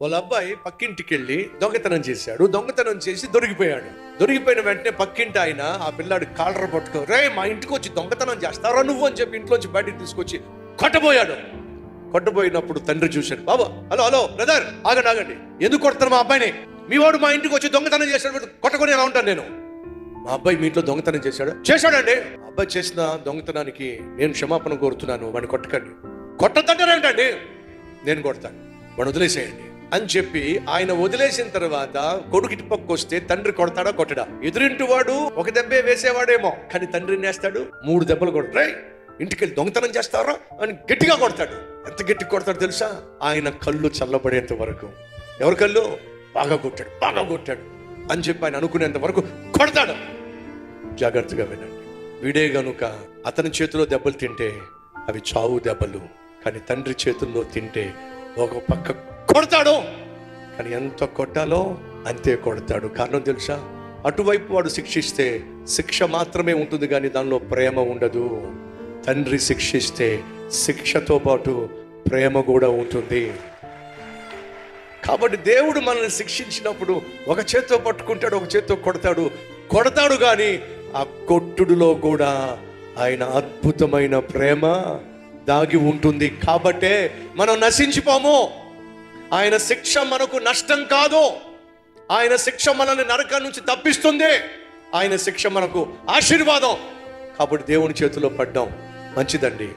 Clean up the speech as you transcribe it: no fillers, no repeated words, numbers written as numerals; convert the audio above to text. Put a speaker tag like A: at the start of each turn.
A: వాళ్ళ అబ్బాయి పక్కింటికి వెళ్ళి దొంగతనం చేశాడు. దొంగతనం చేసి దొరికిపోయాడు. దొరికిపోయిన వెంటనే పక్కింటి ఆయన ఆ పిల్లాడు కాలర్ పట్టుకో, రే మా ఇంటికి వచ్చి దొంగతనం చేస్తారా నువ్వు అని చెప్పి ఇంట్లోంచి బయటికి తీసుకొచ్చి కొట్టబోయాడు. కొట్టబోయినప్పుడు తండ్రి చూశాడు. బాబా హలో హలో బ్రదర్ ఆగండి, ఎందుకు కొడతారు మా అబ్బాయిని? మీ వాడు మా ఇంటికి వచ్చి దొంగతనం చేశాడు, కొట్టకొని ఎలా ఉంటాను నేను? మా అబ్బాయి మీ ఇంట్లో దొంగతనం చేశాడండి. మా అబ్బాయి చేసిన దొంగతనానికి నేను క్షమాపణ కోరుతున్నాను, వాడిని కొట్టకండి. కొట్టద్దంటారేంటండి? నేను కొడతాను, వాడు వదిలేసేయండి అని చెప్పి ఆయన వదిలేసిన తర్వాత కొడుకు ఇటు పక్క వస్తే తండ్రి కొడతాడా కొట్టడా? ఎదురింటి వాడు ఒక దెబ్బే వేసేవాడేమో, కానీ తండ్రి నేస్తాడు 3 దెబ్బలు కొడతాడు. ఇంటికి వెళ్ళి దొంగతనం చేస్తారా అని గట్టిగా కొడతాడు. ఎంత గట్టిగా కొడతాడు తెలుసా? ఆయన కళ్ళు చల్లబడేంత వరకు. ఎవరి కళ్ళు? బాగా కొట్టాడు అని చెప్పి ఆయన అనుకునేంత వరకు కొడతాడు. జాగ్రత్తగా వినండి. వీడే గనుక అతని చేతిలో దెబ్బలు తింటే అవి చావు దెబ్బలు, కానీ తండ్రి చేతుల్లో తింటే ఒక పక్క కొడతాడు, కానీ ఎంత కొట్టాలో అంతే కొడతాడు. కారణం తెలుసా? అటువైపు వాడు శిక్షిస్తే శిక్ష మాత్రమే ఉంటుంది, కానీ దానిలో ప్రేమ ఉండదు. తండ్రి శిక్షిస్తే శిక్షతో పాటు ప్రేమ కూడా ఉంటుంది. కాబట్టి దేవుడు మనల్ని శిక్షించినప్పుడు ఒక చేత్తో పట్టుకుంటాడు, ఒక చేత్తో కొడతాడు కానీ ఆ కొట్టుడులో కూడా ఆయన అద్భుతమైన ప్రేమ దాగి ఉంటుంది. కాబట్టే మనం నశించిపోము. ఆయన శిక్ష మనకు నష్టం కాదు. ఆయన శిక్ష మనల్ని నరకం నుంచి తప్పిస్తుంది. ఆయన శిక్ష మనకు ఆశీర్వాదం. కాబట్టి దేవుని చేతిలో పడ్డాం మంచిదండి.